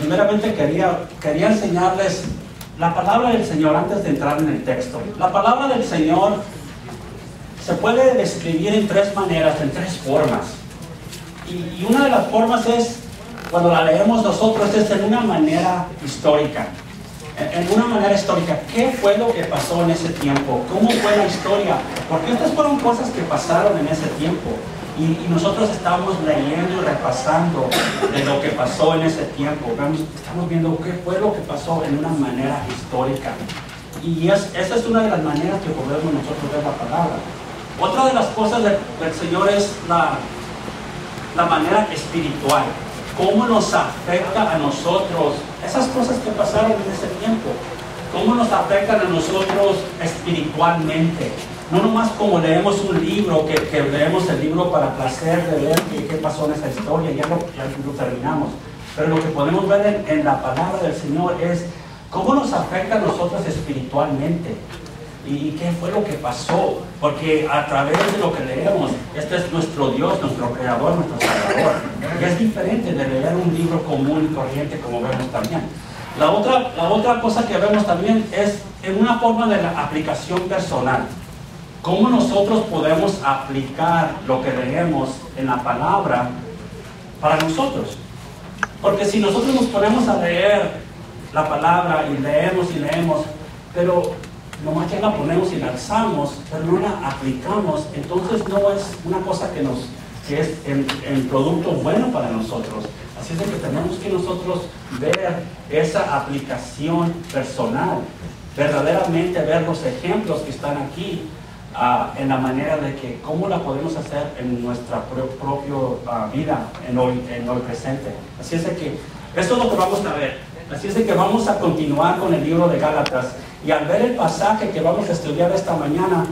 primeramente quería enseñarles la palabra del Señor antes de entrar en el texto. La palabra del Señor se puede describir en tres maneras, en tres formas. Y una de las formas es, cuando la leemos nosotros, es en una manera histórica. En una manera histórica, ¿qué fue lo que pasó en ese tiempo? ¿Cómo fue la historia? Porque estas fueron cosas que pasaron en ese tiempo. Y nosotros estamos leyendo y repasando de lo que pasó en ese tiempo. Estamos viendo qué fue lo que pasó en una manera histórica. Y esa es una de las maneras que podemos nosotros ver la palabra. Otra de las cosas del Señor es la manera espiritual. ¿Cómo nos afecta a nosotros esas cosas que pasaron en ese tiempo? ¿Cómo nos afectan a nosotros espiritualmente? No nomás como leemos un libro, que leemos el libro para placer de ver qué pasó en esa historia, ya lo terminamos. Pero lo que podemos ver en la palabra del Señor es cómo nos afecta a nosotros espiritualmente. ¿Y qué fue lo que pasó? Porque a través de lo que leemos, este es nuestro Dios, nuestro Creador, nuestro Salvador. Y es diferente de leer un libro común y corriente como vemos también. La otra cosa que vemos también es en una forma de la aplicación personal. ¿Cómo nosotros podemos aplicar lo que leemos en la palabra para nosotros? Porque si nosotros nos ponemos a leer la palabra y leemos, pero nomás ya la ponemos y la alzamos, pero no la aplicamos, entonces no es una cosa que es el producto bueno para nosotros. Así es de que tenemos que nosotros ver esa aplicación personal, verdaderamente ver los ejemplos que están aquí, en la manera de que cómo la podemos hacer en nuestra propia vida, en hoy presente. Así es de que esto es lo que vamos a ver. Así es de que vamos a continuar con el libro de Gálatas. Y al ver el pasaje que vamos a estudiar esta mañana,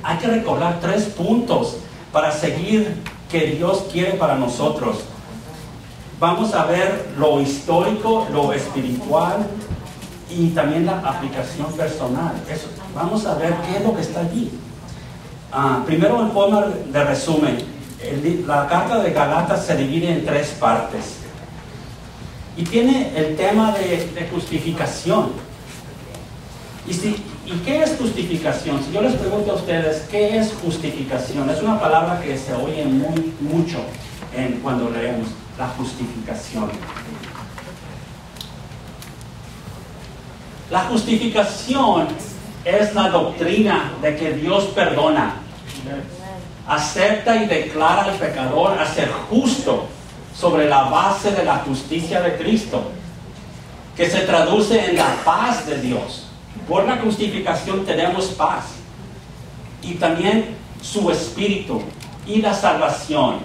hay que recordar 3 puntos para seguir que Dios quiere para nosotros. Vamos a ver lo histórico, lo espiritual y también la aplicación personal. Vamos a ver qué es lo que está allí. Primero, en forma de resumen, la carta de Gálatas se divide en 3 partes. Y tiene el tema de justificación. ¿Y qué es justificación? Si yo les pregunto a ustedes, ¿qué es justificación? Es una palabra que se oye mucho cuando leemos la justificación. La justificación es la doctrina de que Dios perdona, acepta y declara al pecador a ser justo sobre la base de la justicia de Cristo, que se traduce en la paz de Dios. Por la justificación tenemos paz y también su espíritu y la salvación.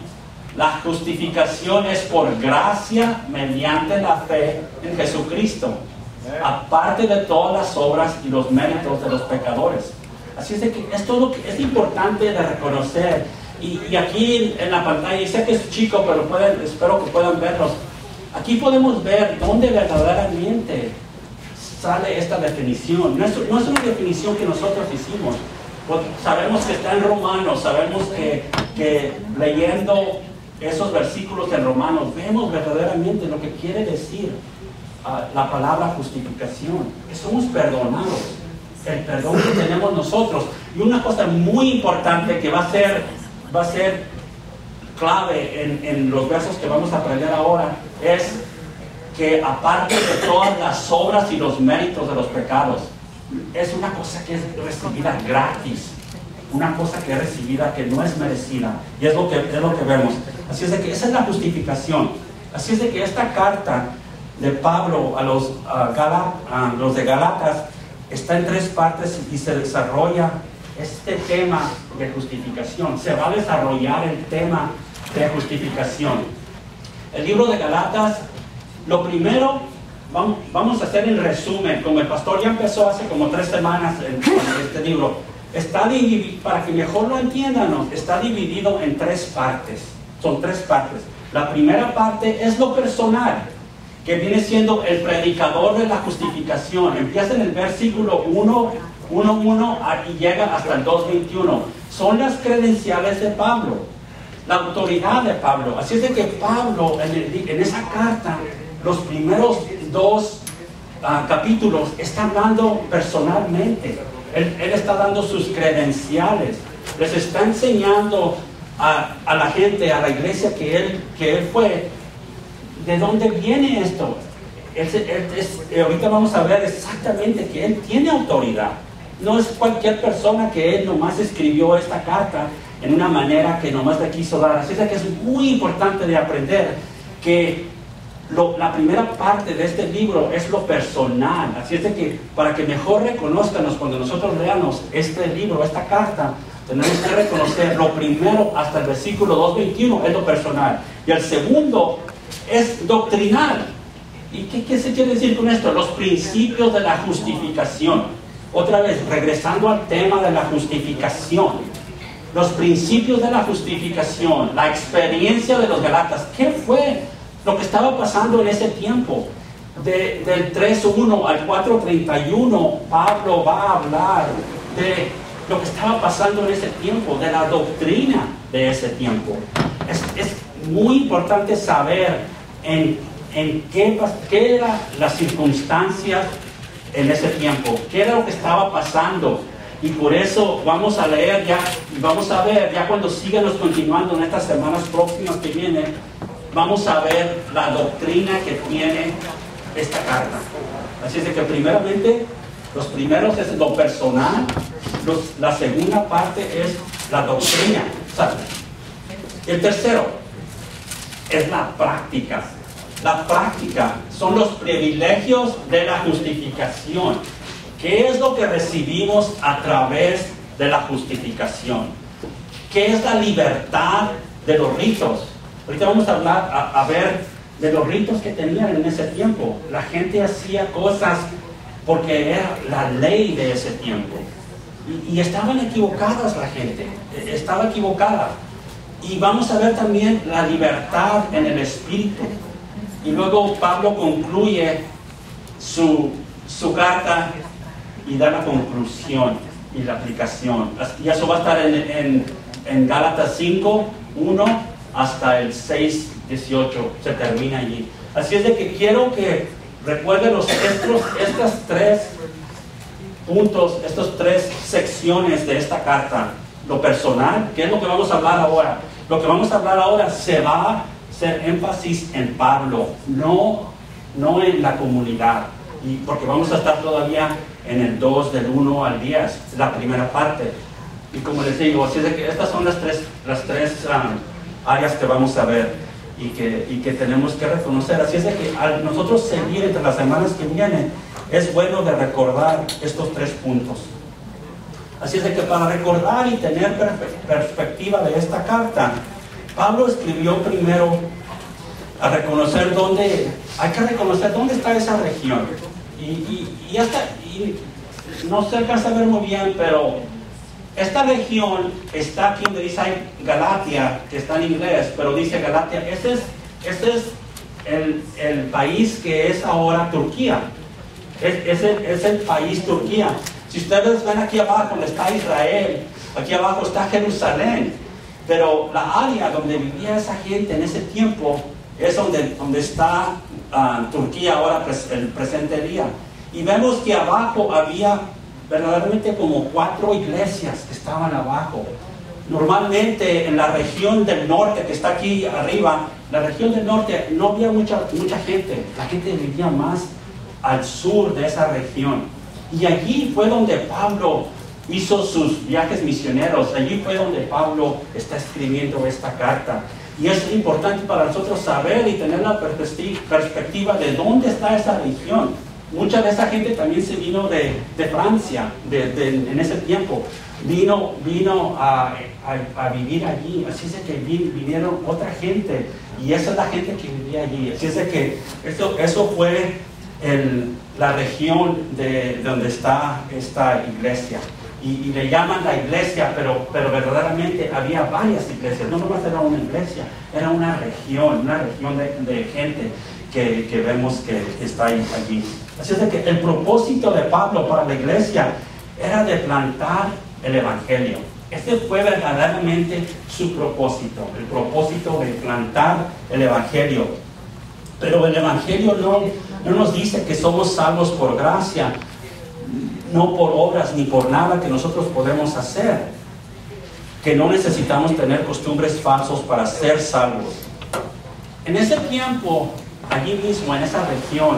La justificación es por gracia mediante la fe en Jesucristo, aparte de todas las obras y los méritos de los pecadores. Así es de que es todo es importante de reconocer. Y aquí en la pantalla, y sé que es chico, pero espero que puedan verlos. Aquí podemos ver dónde verdaderamente sale esta definición. No es una definición que nosotros hicimos. Sabemos que está en Romanos, sabemos que leyendo esos versículos en Romanos vemos verdaderamente lo que quiere decir la palabra justificación, que somos perdonados, el perdón que tenemos nosotros. Y una cosa muy importante que va a ser clave en los versos que vamos a aprender ahora es que aparte de todas las obras y los méritos de los pecados, es una cosa que es recibida gratis, una cosa que es recibida que no es merecida, y es lo que vemos. Así es de que esa es la justificación. Así es de que esta carta de Pablo a los de Gálatas está en 3 partes y se desarrolla este tema de justificación. Se va a desarrollar el tema de justificación. El libro de Gálatas, lo primero, vamos a hacer el resumen, como el pastor ya empezó hace como 3 semanas en este libro. Está dividido, para que mejor lo entiendan, está dividido en 3 partes. Son 3 partes. La primera parte es lo personal, que viene siendo el predicador de la justificación. Empieza en el versículo 1:1 y llega hasta el 2:21. Son las credenciales de Pablo, la autoridad de Pablo. Así es de que Pablo en esa carta los primeros dos capítulos está hablando personalmente. Él está dando sus credenciales. Les está enseñando a la gente, a la iglesia que él fue, de dónde viene esto. Ahorita vamos a ver exactamente que él tiene autoridad. No es cualquier persona que él nomás escribió esta carta en una manera que nomás le quiso dar. Así es que es muy importante de aprender que la primera parte de este libro es lo personal. Así es de que para que mejor reconozcanos cuando nosotros leamos este libro, esta carta, tenemos que reconocer lo primero hasta el versículo 2:21 es lo personal. Y el segundo es doctrinal. ¿Y qué se quiere decir con esto? Los principios de la justificación. Otra vez, regresando al tema de la justificación. Los principios de la justificación, la experiencia de los Gálatas. ¿Qué fue lo que estaba pasando en ese tiempo? Del 3:1 al 4:31, Pablo va a hablar de lo que estaba pasando en ese tiempo, de la doctrina de ese tiempo. Es muy importante saber en qué eran las circunstancias en ese tiempo, qué era lo que estaba pasando. Y por eso vamos a leer ya, y vamos a ver ya cuando sigamos continuando en estas semanas próximas que vienen, vamos a ver la doctrina que tiene esta carta. Así es de que primeramente, los primeros es lo personal, la segunda parte es la doctrina. El tercero es la práctica. La práctica son los privilegios de la justificación. ¿Qué es lo que recibimos a través de la justificación? ¿Qué es la libertad de los ritos? Ahorita vamos a hablar, a ver de los ritos que tenían en ese tiempo. La gente hacía cosas porque era la ley de ese tiempo. Y estaban equivocadas la gente, estaba equivocada. Y vamos a ver también la libertad en el espíritu. Y luego Pablo concluye su carta y da la conclusión y la aplicación. Y eso va a estar en Gálatas 5:1 hasta el 6:18. Se termina allí. Así es de que quiero que recuerden estas tres puntos, estas tres secciones de esta carta. Lo personal, que es lo que vamos a hablar ahora. Lo que vamos a hablar ahora se va a hacer énfasis en Pablo, no en la comunidad. Y porque vamos a estar todavía en el 2 del 1 al 10, la primera parte. Y como les digo, así es de que estas son las tres áreas que vamos a ver y que tenemos que reconocer. Así es de que al nosotros seguir entre las semanas que vienen, es bueno de recordar estos tres puntos. Así es de que para recordar y tener perspectiva de esta carta, Pablo escribió primero a reconocer hay que reconocer dónde está esa región. Y no se alcanza a ver muy bien, pero esta región está aquí donde dice Galatia, que está en inglés, pero dice Galatia. Este es el país que es ahora Turquía. Es el país Turquía. Si ustedes ven aquí abajo donde está Israel, aquí abajo está Jerusalén, pero la área donde vivía esa gente en ese tiempo es donde está Turquía ahora, el presente día. Y vemos que abajo había verdaderamente como 4 iglesias que estaban abajo. Normalmente en la región del norte, que está aquí arriba, la región del norte no había mucha gente. La gente vivía más al sur de esa región. Y allí fue donde Pablo hizo sus viajes misioneros. Allí fue donde Pablo está escribiendo esta carta. Y es importante para nosotros saber y tener la perspectiva de dónde está esa región. Mucha de esa gente también se vino de Francia en ese tiempo. Vino a vivir allí. Así es de que vinieron otra gente. Y esa es la gente que vivía allí. Así es de que eso fue la región de donde está esta iglesia. Y le llaman la iglesia, pero verdaderamente había varias iglesias. No nomás era una iglesia, era una región de gente que vemos que está allí. Así es de que el propósito de Pablo para la iglesia era de plantar el evangelio. Ese fue verdaderamente su propósito, el propósito de plantar el evangelio. Pero el Evangelio no nos dice que somos salvos por gracia, no por obras ni por nada que nosotros podemos hacer, que no necesitamos tener costumbres falsos para ser salvos. En ese tiempo, allí mismo, en esa región,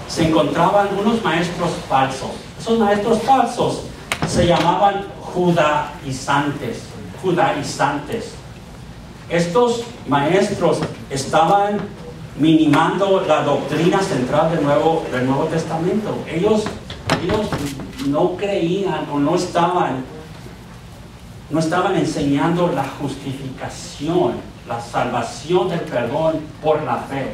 se encontraban unos maestros falsos. Esos maestros falsos se llamaban judaizantes. Estos maestros estaban minimando la doctrina central del Nuevo Testamento. Ellos no creían o no estaban enseñando la justificación, la salvación del perdón por la fe.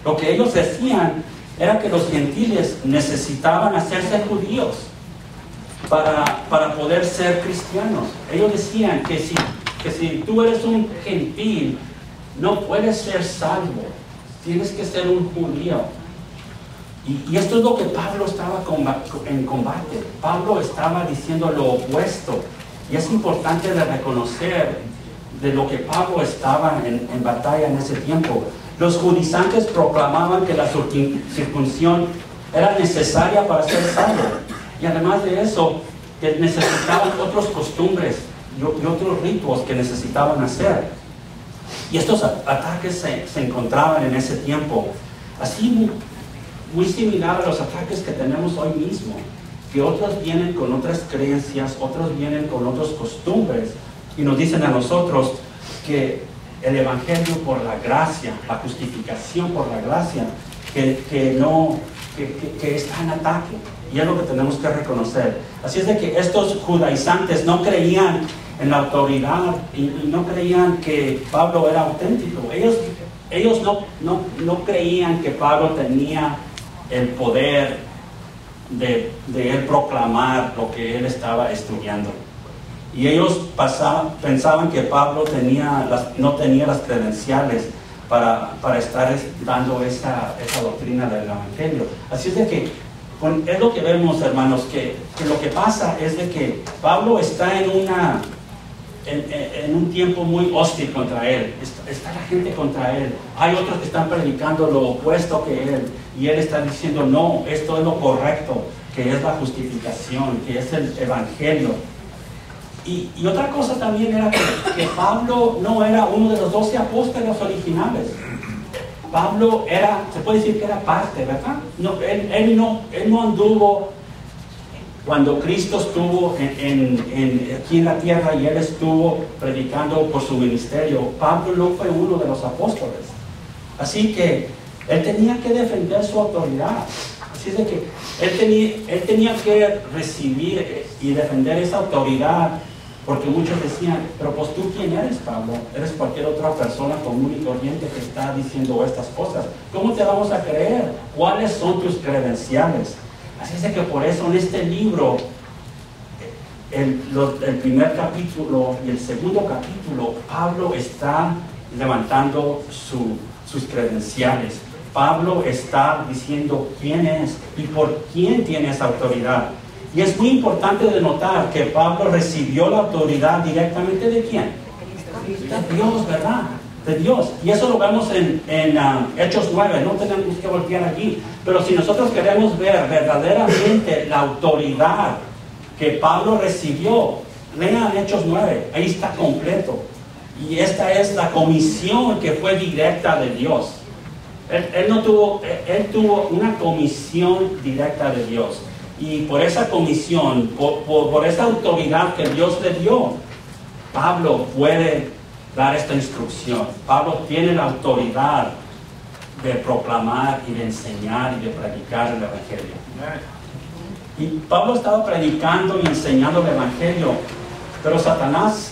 Lo que ellos decían era que los gentiles necesitaban hacerse judíos para poder ser cristianos. Ellos decían que si tú eres un gentil, no puedes ser salvo, tienes que ser un judío. Y esto es lo que Pablo estaba en combate. Pablo estaba diciendo lo opuesto. Y es importante de reconocer de lo que Pablo estaba en batalla en ese tiempo. Los judaizantes proclamaban que la circuncisión era necesaria para ser salvo. Y además de eso, que necesitaban otras costumbres y otros ritos que necesitaban hacer. Y estos ataques se encontraban en ese tiempo. Así muy similar a los ataques que tenemos hoy mismo, que otros vienen con otras creencias, otros vienen con otras costumbres y nos dicen a nosotros que el Evangelio por la gracia, la justificación por la gracia, que está en ataque. Y es lo que tenemos que reconocer. Así es de que estos judaizantes no creían en la autoridad y no creían que Pablo era auténtico. Ellos no creían que Pablo tenía el poder de él proclamar lo que él estaba estudiando. Y ellos pensaban que Pablo no tenía las credenciales para estar dando esa doctrina del Evangelio. Así es de que es lo que vemos, hermanos, que lo que pasa es de que Pablo está en un tiempo muy hostil contra él. Está la gente contra él. Hay otros que están predicando lo opuesto que él. Y él está diciendo, no, esto es lo correcto, que es la justificación, que es el Evangelio. Y otra cosa también era que Pablo no era uno de los 12 apóstoles originales. Pablo se puede decir que era parte, ¿verdad? No, él no anduvo cuando Cristo estuvo aquí en la tierra y él estuvo predicando por su ministerio. Pablo no fue uno de los apóstoles. Así que él tenía que defender su autoridad. Así es de que él tenía que recibir y defender esa autoridad, porque muchos decían, pero pues tú quién eres, Pablo, eres cualquier otra persona común y corriente que está diciendo estas cosas. ¿Cómo te vamos a creer? ¿Cuáles son tus credenciales? Así es de que por eso en este libro, el primer capítulo y el segundo capítulo, Pablo está levantando sus credenciales. Pablo está diciendo quién es y por quién tiene esa autoridad. Y es muy importante de notar que Pablo recibió la autoridad directamente ¿de quién? De Dios, ¿verdad? De Dios. Y eso lo vemos en Hechos 9, no tenemos que voltear aquí. Pero si nosotros queremos ver verdaderamente la autoridad que Pablo recibió, lean Hechos 9, ahí está completo. Y esta es la comisión que fue directa de Dios. Él tuvo una comisión directa de Dios. Y por esa comisión, por esa autoridad que Dios le dio, Pablo puede dar esta instrucción. Pablo tiene la autoridad de proclamar y de enseñar y de predicar el Evangelio. Y Pablo estaba predicando y enseñando el Evangelio, pero Satanás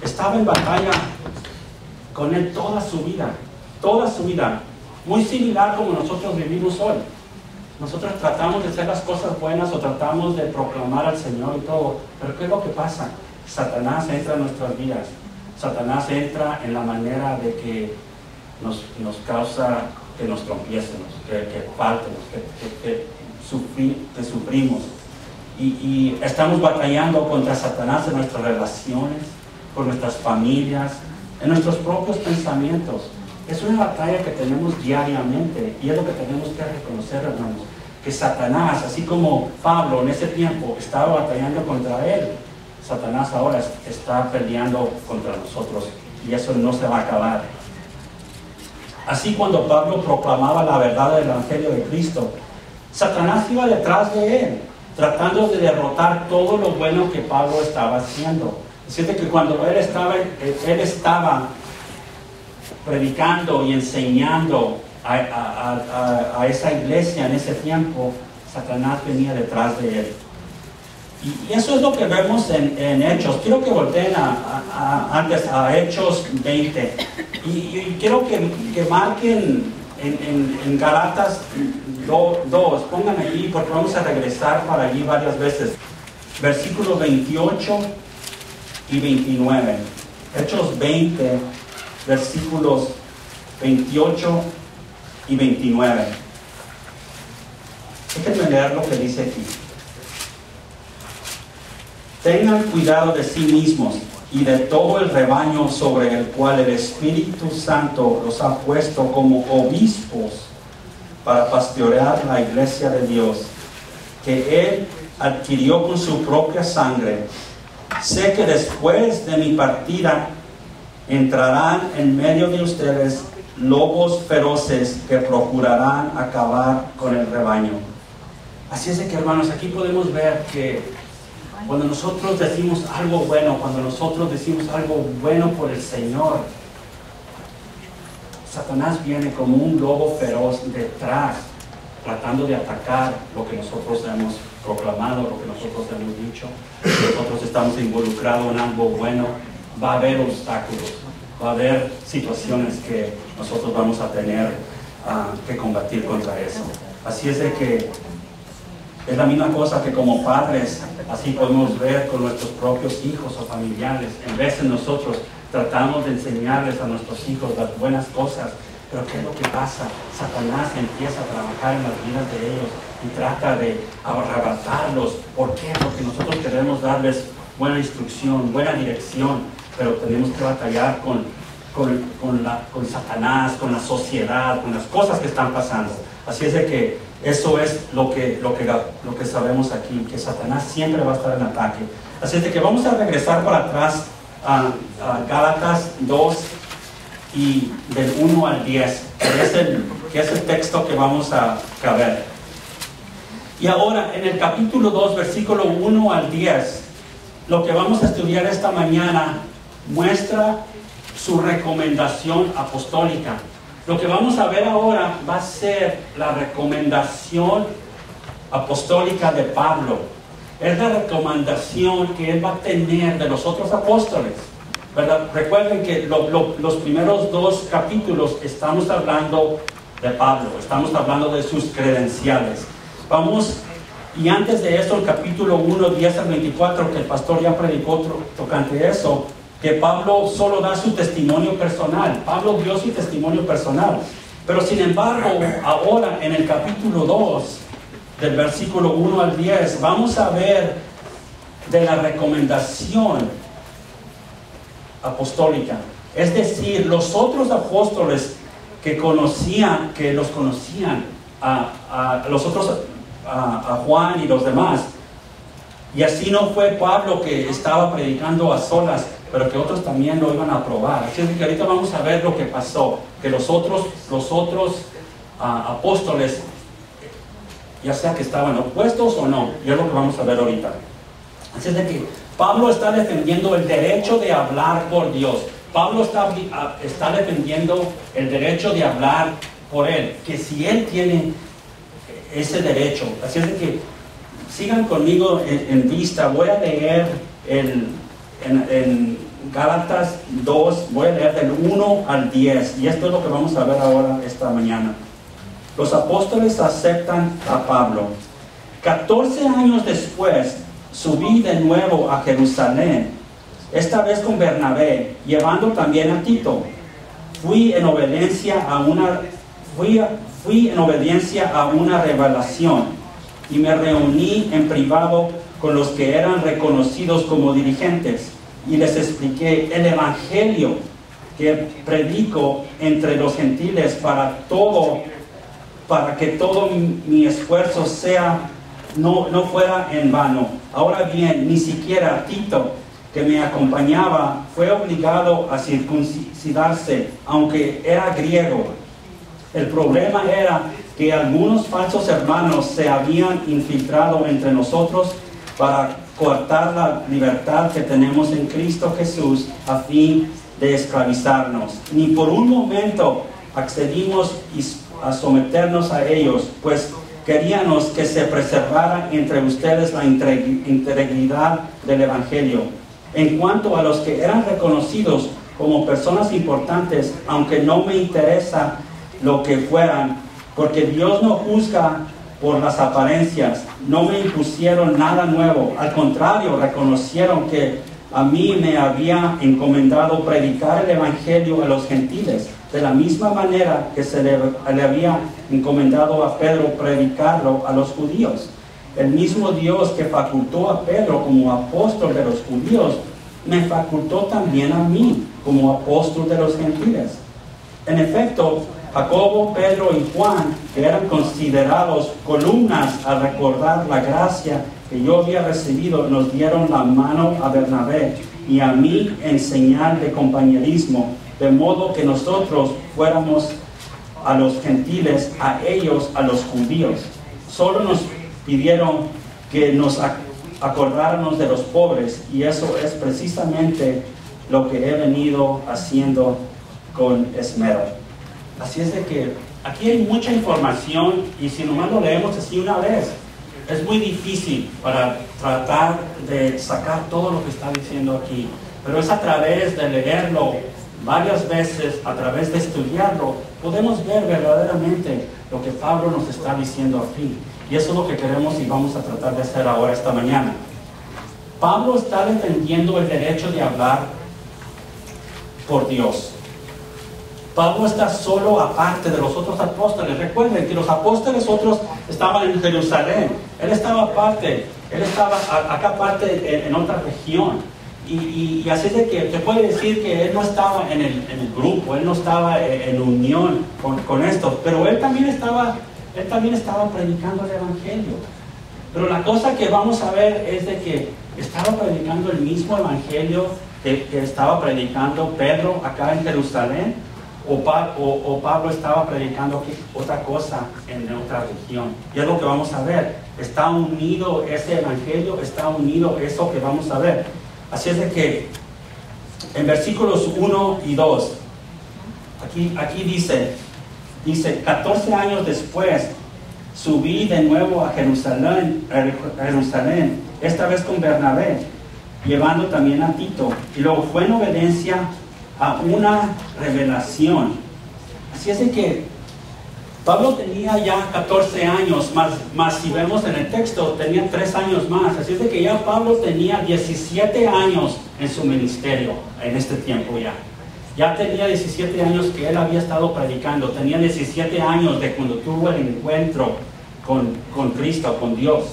estaba en batalla con él toda su vida, muy similar como nosotros vivimos hoy. Nosotros tratamos de hacer las cosas buenas o tratamos de proclamar al Señor y todo, pero ¿qué es lo que pasa? Satanás entra en nuestras vidas. Satanás entra en la manera de que nos causa que nos trompiecemos, que faltemos, que sufrimos. Y estamos batallando contra Satanás en nuestras relaciones, con nuestras familias, en nuestros propios pensamientos. Es una batalla que tenemos diariamente y es lo que tenemos que reconocer, hermanos, que Satanás, así como Pablo en ese tiempo estaba batallando contra él, Satanás ahora está peleando contra nosotros y eso no se va a acabar. Así cuando Pablo proclamaba la verdad del Evangelio de Cristo, Satanás iba detrás de él, tratando de derrotar todo lo bueno que Pablo estaba haciendo. Es decir, que cuando él estaba predicando y enseñando a esa iglesia en ese tiempo, Satanás venía detrás de él. Y eso es lo que vemos en Hechos. Quiero que volteen antes a Hechos 20. Y quiero que marquen en Galatas 2. Pongan allí porque vamos a regresar para allí varias veces. Versículos 28 y 29. Hechos 20, versículos 28 y 29. Déjenme leer lo que dice aquí. Tengan cuidado de sí mismos y de todo el rebaño sobre el cual el Espíritu Santo los ha puesto como obispos para pastorear la iglesia de Dios, que Él adquirió con su propia sangre. Sé que después de mi partida entrarán en medio de ustedes lobos feroces que procurarán acabar con el rebaño. Así es de que, hermanos, aquí podemos ver que cuando nosotros decimos algo bueno, cuando nosotros decimos algo bueno por el Señor, Satanás viene como un lobo feroz detrás, tratando de atacar lo que nosotros hemos proclamado, lo que nosotros hemos dicho. Nosotros estamos involucrados en algo bueno. Va a haber obstáculos, va a haber situaciones que nosotros vamos a tener que combatir contra eso. Así es de que es la misma cosa que como padres, así podemos ver con nuestros propios hijos o familiares. En vez de nosotros tratamos de enseñarles a nuestros hijos las buenas cosas, pero ¿qué es lo que pasa? Satanás empieza a trabajar en las vidas de ellos y trata de arrebatarlos. ¿Por qué? Porque nosotros queremos darles buena instrucción, buena dirección, pero tenemos que batallar con Satanás, con la sociedad, con las cosas que están pasando. Así es de que eso es lo que sabemos aquí, que Satanás siempre va a estar en ataque. Así es de que vamos a regresar para atrás a Gálatas 2 y del 1 al 10, que es el texto que vamos a ver. Y ahora, en el capítulo 2, versículo 1 al 10, lo que vamos a estudiar esta mañana muestra su recomendación apostólica. Lo que vamos a ver ahora va a ser la recomendación apostólica de Pablo. Es la recomendación que él va a tener de los otros apóstoles, ¿verdad? Recuerden que los primeros 2 capítulos estamos hablando de Pablo, estamos hablando de sus credenciales. Y antes de eso, el capítulo 1, 10 al 24, que el pastor ya predicó tocante eso, que Pablo solo da su testimonio personal. Pablo dio su testimonio personal. Pero sin embargo, ahora en el capítulo 2, del versículo 1 al 10, vamos a ver de la recomendación apostólica. Es decir, los otros apóstoles que los conocían a Juan y los demás. Y así no fue Pablo que estaba predicando a solas, pero que otros también lo iban a aprobar. Así es que ahorita vamos a ver lo que pasó, que los otros apóstoles, ya sea que estaban opuestos o no, y es lo que vamos a ver ahorita. Así es de que Pablo está defendiendo el derecho de hablar por Dios. Pablo está defendiendo el derecho de hablar por Él, que si Él tiene ese derecho. Así es de que sigan conmigo en vista. Voy a leer en Gálatas 2, voy a leer del 1 al 10, y esto es lo que vamos a ver ahora esta mañana. Los apóstoles aceptan a Pablo. 14 años después, subí de nuevo a Jerusalén, esta vez con Bernabé, llevando también a Tito. Fui en obediencia a una revelación y me reuní en privado con los que eran reconocidos como dirigentes y les expliqué el evangelio que predico entre los gentiles para que todo mi esfuerzo no fuera en vano. Ahora bien, ni siquiera Tito, que me acompañaba, fue obligado a circuncidarse, aunque era griego. El problema era que algunos falsos hermanos se habían infiltrado entre nosotros para coartar la libertad que tenemos en Cristo Jesús a fin de esclavizarnos. Ni por un momento accedimos a someternos a ellos, pues queríamos que se preservara entre ustedes la integridad del Evangelio. En cuanto a los que eran reconocidos como personas importantes, aunque no me interesa lo que fueran, porque Dios no juzga por las apariencias, no me impusieron nada nuevo. Al contrario, reconocieron que a mí me había encomendado predicar el Evangelio a los gentiles, de la misma manera que se le había encomendado a Pedro predicarlo a los judíos. El mismo Dios que facultó a Pedro como apóstol de los judíos, me facultó también a mí como apóstol de los gentiles. En efecto, Jacobo, Pedro y Juan, que eran considerados columnas al recordar la gracia que yo había recibido, nos dieron la mano a Bernabé y a mí en señal de compañerismo, de modo que nosotros fuéramos a los gentiles, a ellos, a los judíos. Solo nos pidieron que nos acordáramos de los pobres, y eso es precisamente lo que he venido haciendo con esmero. Así es de que aquí hay mucha información, y si nomás lo leemos así una vez, es muy difícil para tratar de sacar todo lo que está diciendo aquí. Pero es a través de leerlo varias veces, a través de estudiarlo, podemos ver verdaderamente lo que Pablo nos está diciendo aquí. Y eso es lo que queremos y vamos a tratar de hacer ahora esta mañana. Pablo está defendiendo el derecho de hablar por Dios. Pablo está solo aparte de los otros apóstoles. Recuerden que los apóstoles otros estaban en Jerusalén. Él estaba aparte. Él estaba acá aparte en otra región. Y así es de que se puede decir que él no estaba en el grupo. Él no estaba en unión con esto. Pero él también estaba predicando el Evangelio. Pero la cosa que vamos a ver es de que estaba predicando el mismo Evangelio que estaba predicando Pedro acá en Jerusalén, o Pablo estaba predicando otra cosa en otra región. Y es lo que vamos a ver. Está unido ese Evangelio, está unido eso que vamos a ver. Así es de que en versículos 1 y 2, aquí dice, 14 años después, subí de nuevo a Jerusalén, esta vez con Bernabé, llevando también a Tito. Y luego fue en obediencia a una revelación. Así es de que Pablo tenía ya 14 años, más si vemos en el texto, tenía 3 años más. Así es de que ya Pablo tenía 17 años en su ministerio en este tiempo ya. Ya tenía 17 años que él había estado predicando. Tenía 17 años de cuando tuvo el encuentro con Cristo, con Dios.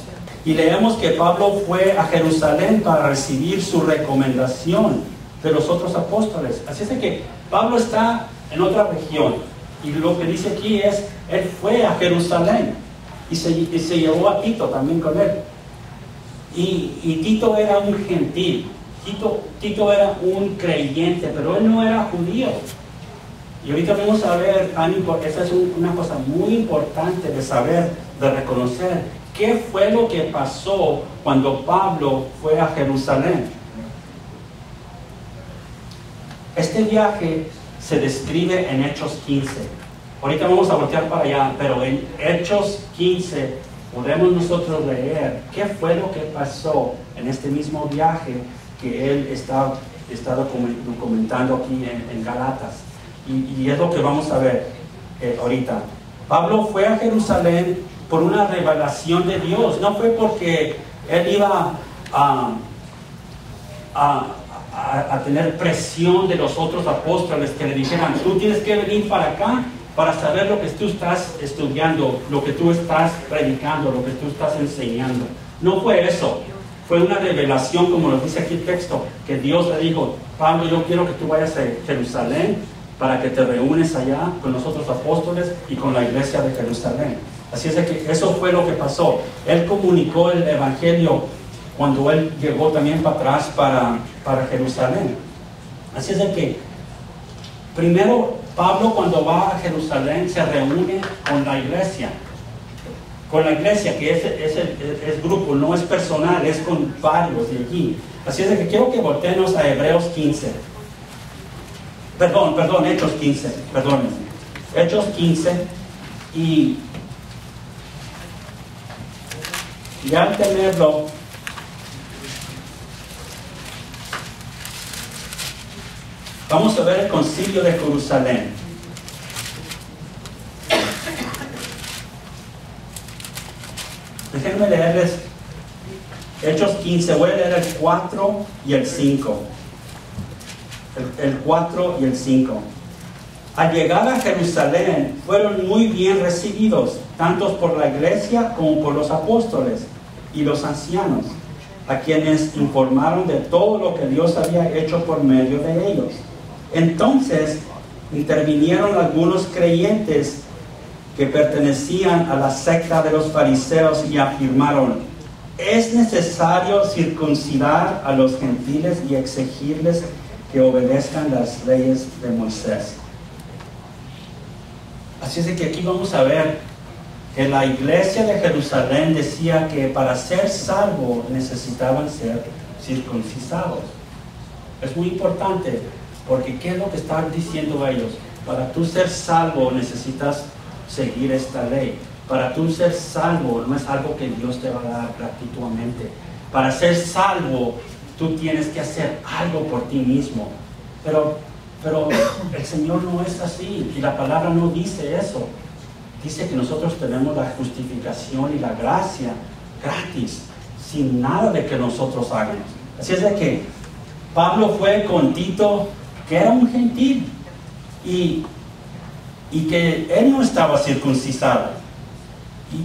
Y leemos que Pablo fue a Jerusalén para recibir su recomendación de los otros apóstoles. Así es de que Pablo está en otra región. Y lo que dice aquí es, él fue a Jerusalén y se llevó a Tito también con él. Y Tito era un gentil. Tito era un creyente, pero él no era judío. Y ahorita vamos a ver, esa es una cosa muy importante de saber, de reconocer. ¿Qué fue lo que pasó cuando Pablo fue a Jerusalén? Este viaje se describe en Hechos 15. Ahorita vamos a voltear para allá, pero en Hechos 15 podemos nosotros leer qué fue lo que pasó en este mismo viaje que él está documentando aquí en Galatas. Y es lo que vamos a ver ahorita. Pablo fue a Jerusalén por una revelación de Dios. No fue porque él iba a tener presión de los otros apóstoles que le dijeran, tú tienes que venir para acá para saber lo que tú estás estudiando, lo que tú estás predicando, lo que tú estás enseñando. No fue eso. Fue una revelación, como lo dice aquí el texto, que Dios le dijo, Pablo, yo quiero que tú vayas a Jerusalén para que te reúnes allá con los otros apóstoles y con la iglesia de Jerusalén. Así es de que eso fue lo que pasó. Él comunicó el evangelio cuando él llegó también para atrás para Jerusalén. Así es de que primero Pablo, cuando va a Jerusalén, se reúne con la iglesia. Con la iglesia, que es grupo, no es personal, es con varios de allí. Así es de que quiero que volteemos a Hebreos 15. Perdón, Hechos 15, perdónenme. Hechos 15, y al tenerlo, vamos a ver el concilio de Jerusalén. Déjenme leerles Hechos 15, voy a leer el 4 y el 5. El 4 y el 5. Al llegar a Jerusalén fueron muy bien recibidos, tanto por la iglesia como por los apóstoles y los ancianos, a quienes informaron de todo lo que Dios había hecho por medio de ellos. Entonces intervinieron algunos creyentes que pertenecían a la secta de los fariseos y afirmaron: es necesario circuncidar a los gentiles y exigirles que obedezcan las leyes de Moisés. Así es de que aquí vamos a ver que la iglesia de Jerusalén decía que para ser salvo necesitaban ser circuncidados. Es muy importante, porque ¿qué es lo que están diciendo ellos? Para tú ser salvo necesitas seguir esta ley. Para tú ser salvo no es algo que Dios te va a dar gratuitamente. Para ser salvo tú tienes que hacer algo por ti mismo. Pero el Señor no es así, y la palabra no dice eso. Dice que nosotros tenemos la justificación y la gracia gratis, sin nada de que nosotros hagamos. Así es de que Pablo fue con Tito, que era un gentil, y que él no estaba circuncidado.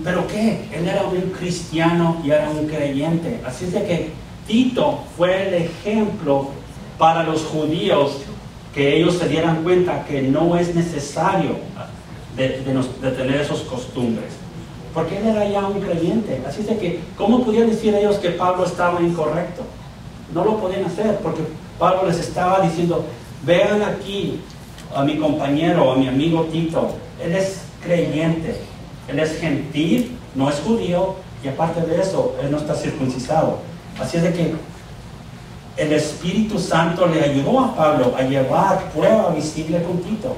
¿Pero qué? Él era un cristiano y era un creyente. Así es de que Tito fue el ejemplo para los judíos, que ellos se dieran cuenta que no es necesario de tener esas costumbres, porque él era ya un creyente. Así es de que, ¿cómo podían decir ellos que Pablo estaba incorrecto? No lo podían hacer, porque Pablo les estaba diciendo: vean aquí a mi compañero, a mi amigo Tito, él es creyente, él es gentil, no es judío, y aparte de eso, él no está circuncidado. Así es de que el Espíritu Santo le ayudó a Pablo a llevar prueba visible con Tito.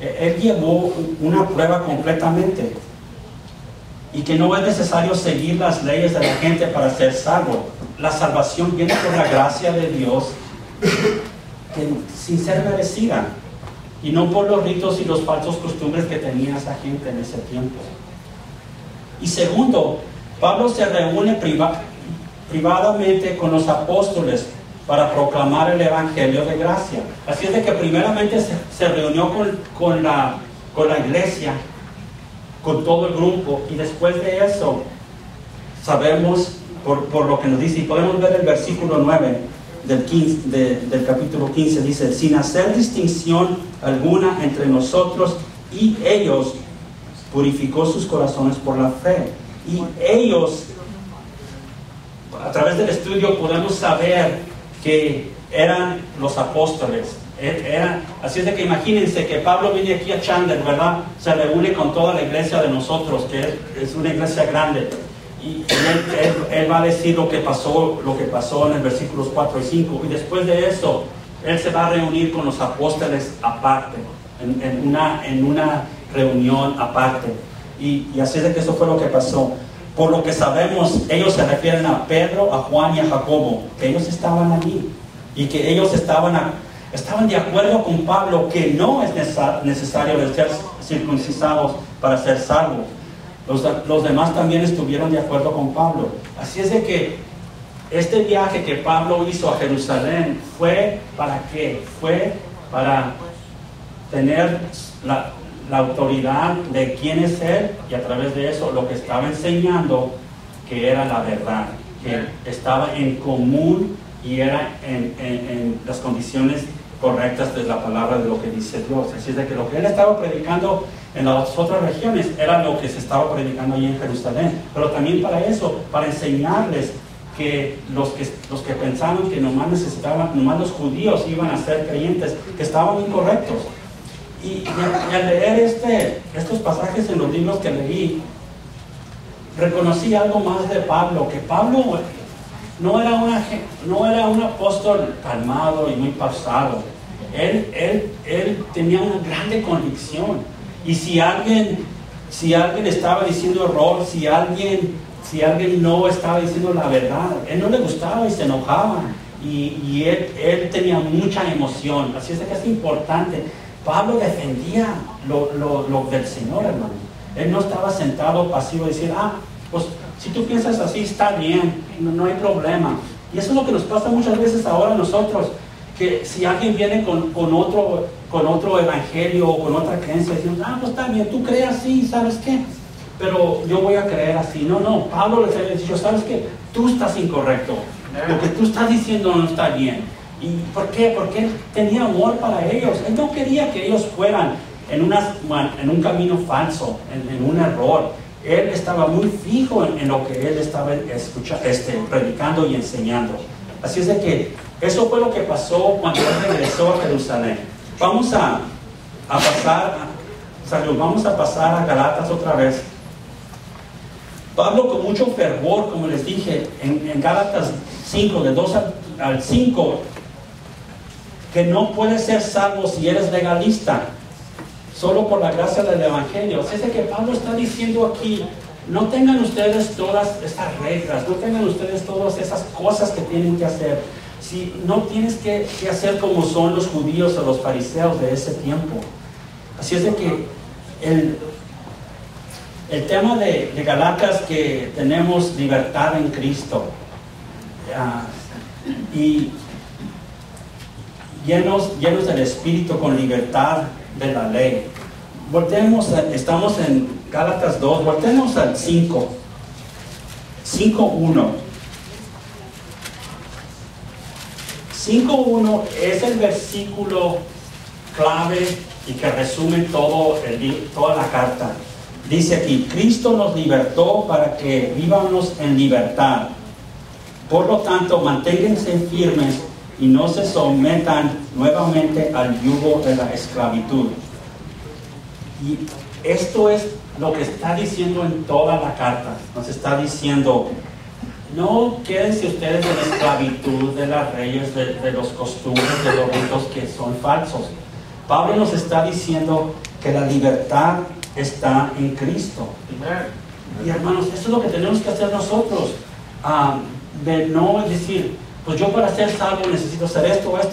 Él llevó una prueba completamente, y que no es necesario seguir las leyes de la gente para ser salvo. La salvación viene por la gracia de Dios, sin ser merecida, y no por los ritos y los falsos costumbres que tenía esa gente en ese tiempo. Y segundo, Pablo se reúne privadamente con los apóstoles para proclamar el evangelio de gracia. Así es de que primeramente se reunió con la iglesia, con todo el grupo, y después de eso sabemos por lo que nos dice, y podemos ver el versículo 9 del capítulo 15, dice: sin hacer distinción alguna entre nosotros y ellos, purificó sus corazones por la fe. Y ellos, a través del estudio podemos saber que eran los apóstoles. Así es de que imagínense que Pablo viene aquí a Chandler, ¿verdad? Se reúne con toda la iglesia de nosotros, que es una iglesia grande, y él va a decir lo que pasó en el versículos 4 y 5, y después de eso él se va a reunir con los apóstoles aparte, en una reunión aparte, y así es de que eso fue lo que pasó. Por lo que sabemos, ellos se refieren a Pedro, a Juan y a Jacobo, que ellos estaban allí, y que ellos estaban de acuerdo con Pablo que no es necesario de ser circuncidados para ser salvos. Los demás también estuvieron de acuerdo con Pablo. Así es de que este viaje que Pablo hizo a Jerusalén fue ¿para qué? Fue para tener la autoridad de quién es él, y a través de eso lo que estaba enseñando, que era la verdad, que estaba en común y era en las condiciones correctas de la palabra de lo que dice Dios. Así es de que lo que él estaba predicando en las otras regiones era lo que se estaba predicando allí en Jerusalén, pero también para eso, para enseñarles que los que pensaban que nomás los judíos iban a ser creyentes, que estaban incorrectos. Y al leer estos pasajes en los libros que leí, reconocí algo más de Pablo, que Pablo no era un apóstol calmado y muy pausado. Él tenía una grande convicción. Y si alguien estaba diciendo error, si alguien no estaba diciendo la verdad, él no le gustaba y se enojaba. Y él tenía mucha emoción. Así es que es importante. Pablo defendía lo del Señor, hermano. Él no estaba sentado pasivo y decir, pues si tú piensas así está bien, no hay problema. Y eso es lo que nos pasa muchas veces ahora a nosotros, que si alguien viene con otro evangelio o con otra creencia, decimos, pues está bien, tú crees así, ¿sabes qué? Pero yo voy a creer así. No, Pablo les había dicho, ¿sabes qué? Tú estás incorrecto. Lo que tú estás diciendo no está bien. ¿Y por qué? Porque él tenía amor para ellos. Él no quería que ellos fueran en un camino falso, en un error. Él estaba muy fijo en lo que él estaba predicando y enseñando. Así es de que eso fue lo que pasó cuando él regresó a Jerusalén. Vamos a pasar a Gálatas otra vez. Pablo, con mucho fervor, como les dije, en Gálatas 5, de 2 al 5, que no puedes ser salvo si eres legalista, solo por la gracia del Evangelio. Así es de que Pablo está diciendo aquí, no tengan ustedes todas estas reglas, no tengan ustedes todas esas cosas que tienen que hacer. Si no tienes que hacer como son los judíos o los fariseos de ese tiempo. Así es de que el tema de Gálatas, que tenemos libertad en Cristo, y llenos del Espíritu con libertad de la ley. Estamos en Gálatas 2, voltemos al 5, 5.1. 5.1 es el versículo clave y que resume toda la carta. Dice aquí, Cristo nos libertó para que vivamos en libertad. Por lo tanto, manténganse firmes y no se sometan nuevamente al yugo de la esclavitud. Y esto es lo que está diciendo en toda la carta. Nos está diciendo, no quédense ustedes en la esclavitud de las leyes, de los costumbres, de los ritos que son falsos. Pablo nos está diciendo que la libertad está en Cristo. Y hermanos, eso es lo que tenemos que hacer nosotros. De no decir, pues yo para ser salvo necesito hacer esto, otro.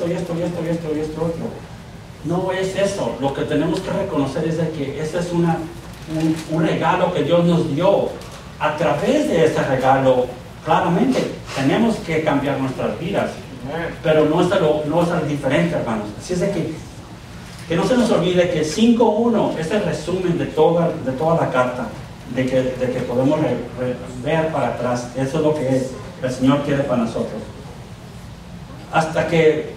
No es eso. Lo que tenemos que reconocer es de que ese es un regalo que Dios nos dio. A través de ese regalo, claramente, tenemos que cambiar nuestras vidas. Pero no es algo diferente, hermanos. Así es de que no se nos olvide que 5.1 es el resumen de toda la carta, de que podemos ver para atrás. Eso es lo que el Señor quiere para nosotros. Hasta que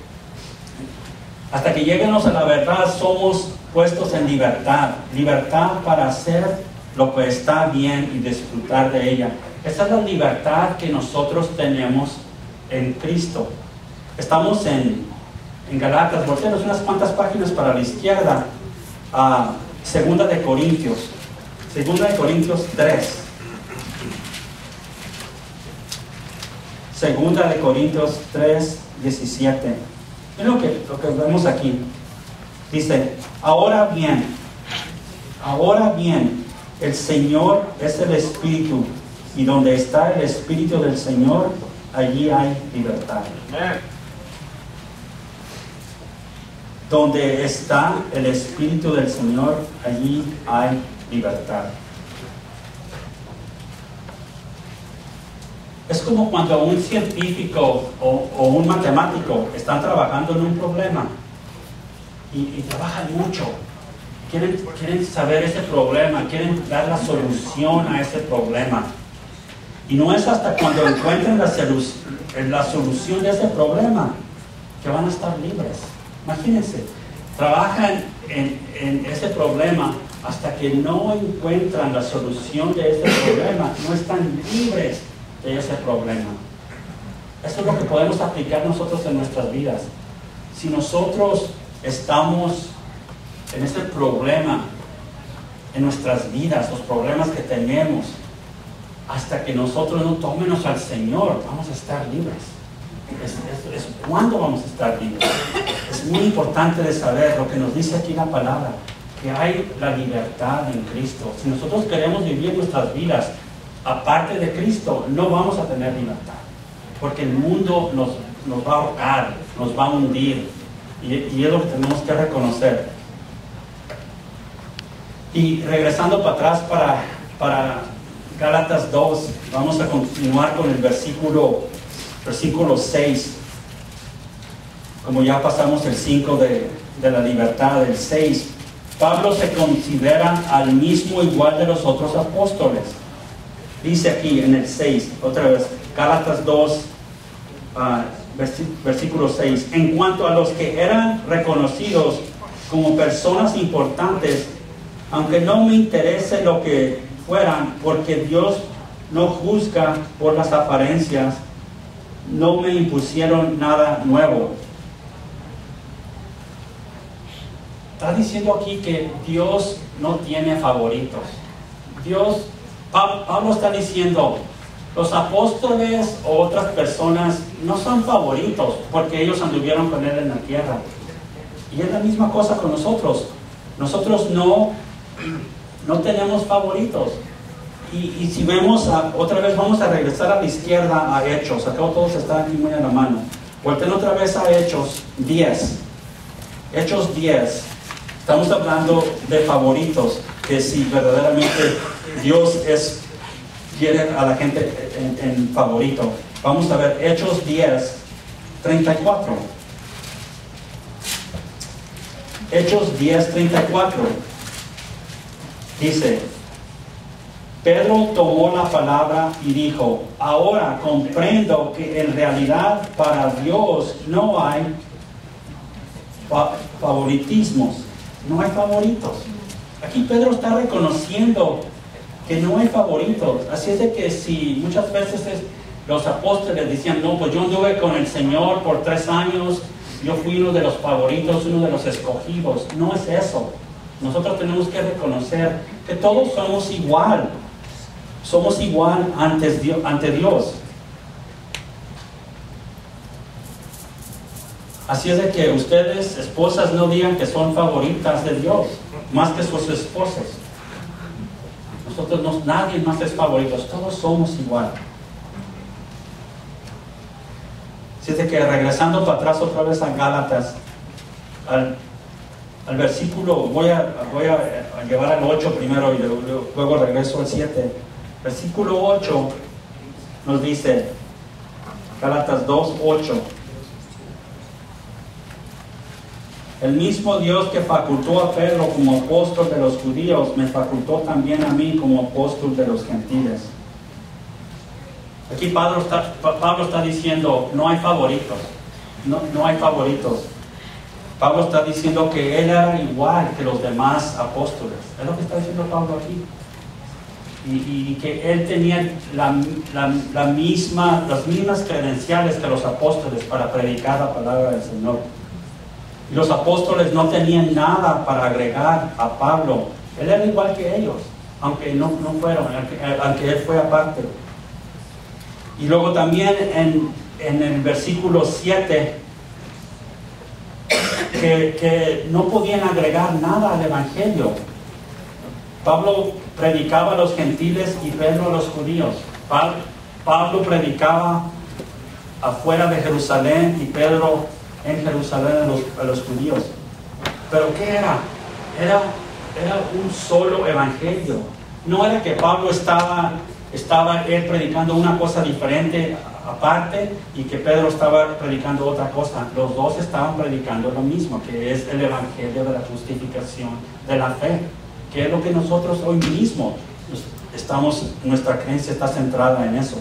lleguemos a la verdad, somos puestos en libertad. Libertad para hacer lo que está bien y disfrutar de ella. Esa es la libertad que nosotros tenemos en Cristo. Estamos en Gálatas, volteamos unas cuantas páginas para la izquierda, a Segunda de Corintios 3. Segunda de Corintios 3, 17. Miren lo que vemos aquí. Dice, ahora bien, el Señor es el Espíritu, y donde está el Espíritu del Señor, allí hay libertad. Donde está el Espíritu del Señor, allí hay libertad. Es como cuando un científico o un matemático están trabajando en un problema y trabajan mucho. Quieren saber ese problema, quieren dar la solución a ese problema. Y no es hasta cuando encuentren la solución de ese problema que van a estar libres. Imagínense, trabajan en ese problema hasta que no encuentran la solución de ese problema, no están libres de ese problema. Eso es lo que podemos aplicar nosotros en nuestras vidas. Si nosotros estamos en ese problema en nuestras vidas, los problemas que tenemos, hasta que nosotros no tomemos al Señor, vamos a estar libres. Es cuando vamos a estar libres. Es muy importante de saber lo que nos dice aquí la palabra, que hay la libertad en Cristo. Si nosotros queremos vivir nuestras vidas aparte de Cristo, no vamos a tener libertad, porque el mundo nos va a ahorcar, nos va a hundir, y es lo que tenemos que reconocer. Y regresando para atrás para Gálatas 2, vamos a continuar con el versículo 6. Como ya pasamos el 5 de la libertad, el 6. Pablo se considera al mismo igual de los otros apóstoles. Dice aquí en el 6, otra vez, Gálatas 2, versículo 6. En cuanto a los que eran reconocidos como personas importantes, aunque no me interese lo que fueran, porque Dios no juzga por las apariencias, no me impusieron nada nuevo. Está diciendo aquí que Dios no tiene favoritos. Pablo está diciendo, los apóstoles o otras personas no son favoritos porque ellos anduvieron con él en la tierra. Y es la misma cosa con nosotros. Nosotros no tenemos favoritos. Y si vemos, otra vez vamos a regresar a la izquierda a Hechos. Acá todos están aquí muy a la mano. Volten otra vez a Hechos 10. Hechos 10. Estamos hablando de favoritos, que si verdaderamente Dios quiere a la gente en favorito. Vamos a ver Hechos 10, 34. Hechos 10, 34. Dice, Pedro tomó la palabra y dijo, ahora comprendo que en realidad para Dios no hay favoritismos, no hay favoritos. Aquí Pedro está reconociendo que no hay favoritos. Así es de que si muchas veces los apóstoles decían, no, pues yo anduve con el Señor por 3 años, yo fui uno de los favoritos, uno de los escogidos. No es eso. Nosotros tenemos que reconocer que todos somos igual. Somos igual ante Dios. Así es de que ustedes, esposas, no digan que son favoritas de Dios, más que sus esposos. Nosotros nadie más es favorito, todos somos igual. Así es de que regresando para atrás otra vez a Gálatas, al versículo, voy a llevar al 8 primero y luego regreso al 7. Versículo 8 nos dice, Gálatas 2, 8. El mismo Dios que facultó a Pedro como apóstol de los judíos, me facultó también a mí como apóstol de los gentiles. Aquí Pablo está diciendo, no hay favoritos. No hay favoritos. Pablo está diciendo que él era igual que los demás apóstoles. Es lo que está diciendo Pablo aquí. Y que él tenía las mismas credenciales que los apóstoles para predicar la palabra del Señor. Y los apóstoles no tenían nada para agregar a Pablo. Él era igual que ellos, aunque no fueron, aunque él fue aparte. Y luego también en el versículo 7, que no podían agregar nada al Evangelio. Pablo predicaba a los gentiles y Pedro a los judíos. Pablo predicaba afuera de Jerusalén y Pedro en Jerusalén a los judíos. ¿Pero qué era? Era un solo evangelio. No era que Pablo estaba él predicando una cosa diferente aparte y que Pedro estaba predicando otra cosa. Los dos estaban predicando lo mismo, que es el evangelio de la justificación de la fe, que es lo que nosotros hoy mismo nuestra creencia está centrada en eso.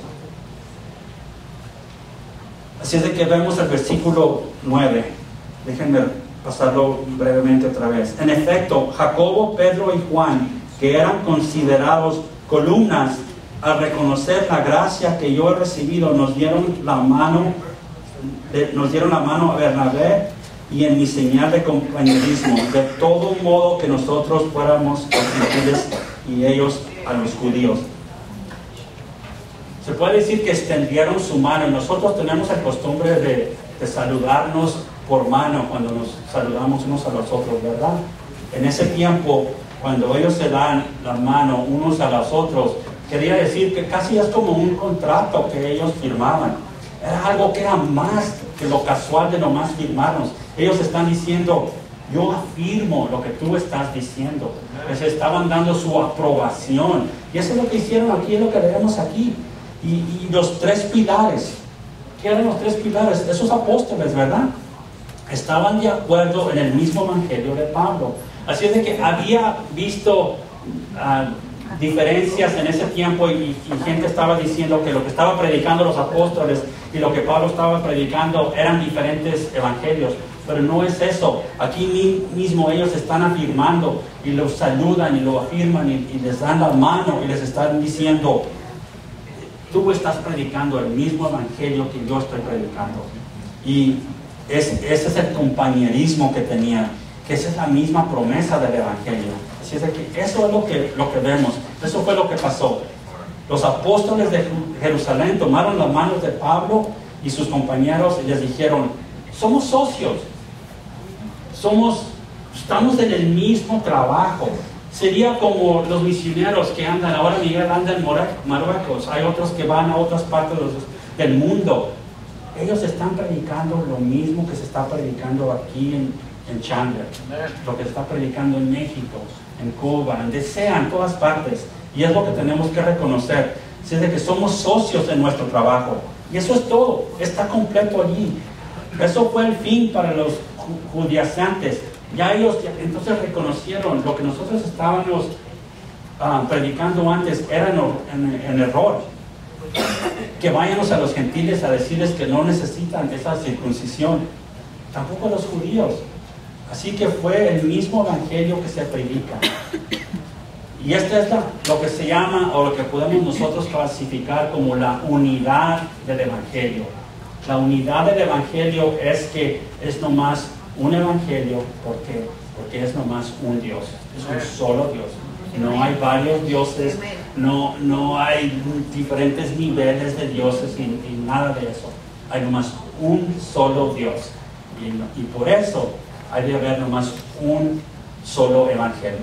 Así es de que vemos el versículo 9. Déjenme pasarlo brevemente otra vez. En efecto, Jacobo, Pedro y Juan, que eran considerados columnas, al reconocer la gracia que yo he recibido, nos dieron la mano a Bernabé y en mi señal de compañerismo, de todo modo que nosotros fuéramos los gentiles y ellos a los judíos. Se puede decir que extendieron su mano. Nosotros tenemos la costumbre de saludarnos por mano cuando nos saludamos unos a los otros, ¿verdad? En ese tiempo, cuando ellos se dan la mano unos a los otros, quería decir que casi es como un contrato que ellos firmaban. Era algo que era más que lo casual de nomás firmarnos. Ellos están diciendo, yo afirmo lo que tú estás diciendo. Les estaban dando su aprobación. Y eso es lo que hicieron aquí, es lo que leemos aquí. Y los tres pilares. ¿Qué eran los tres pilares? Esos apóstoles, ¿verdad? Estaban de acuerdo en el mismo evangelio de Pablo. Así es de que había visto diferencias en ese tiempo y gente estaba diciendo que lo que estaban predicando los apóstoles y lo que Pablo estaba predicando eran diferentes evangelios. Pero no es eso. Aquí mismo ellos están afirmando y los saludan y lo afirman y les dan la mano y les están diciendo, tú estás predicando el mismo evangelio que yo estoy predicando. Y ese es el compañerismo que tenían, que esa es la misma promesa del evangelio. Así es de que eso es lo que vemos. Eso fue lo que pasó. Los apóstoles de Jerusalén tomaron las manos de Pablo y sus compañeros y les dijeron, somos socios, estamos en el mismo trabajo. Sería como los misioneros que andan, ahora Miguel anda en Marruecos, hay otros que van a otras partes del mundo. Ellos están predicando lo mismo que se está predicando aquí en Chandler, lo que se está predicando en México, en Cuba, donde sea, en todas partes. Y es lo que tenemos que reconocer, es de que somos socios en nuestro trabajo. Y eso es todo, está completo allí. Eso fue el fin para los judaizantes. Ya ellos entonces reconocieron lo que nosotros estábamos predicando antes era en error. Que vayamos a los gentiles a decirles que no necesitan esa circuncisión, tampoco los judíos. Así que fue el mismo evangelio que se predica. Y esto es lo que se llama, o lo que podemos nosotros clasificar como la unidad del evangelio. La unidad del evangelio es que es nomás un evangelio porque es nomás un Dios, es un solo Dios. No hay varios dioses, no hay diferentes niveles de dioses y nada de eso. Hay nomás un solo Dios. Y por eso hay de haber nomás un solo evangelio.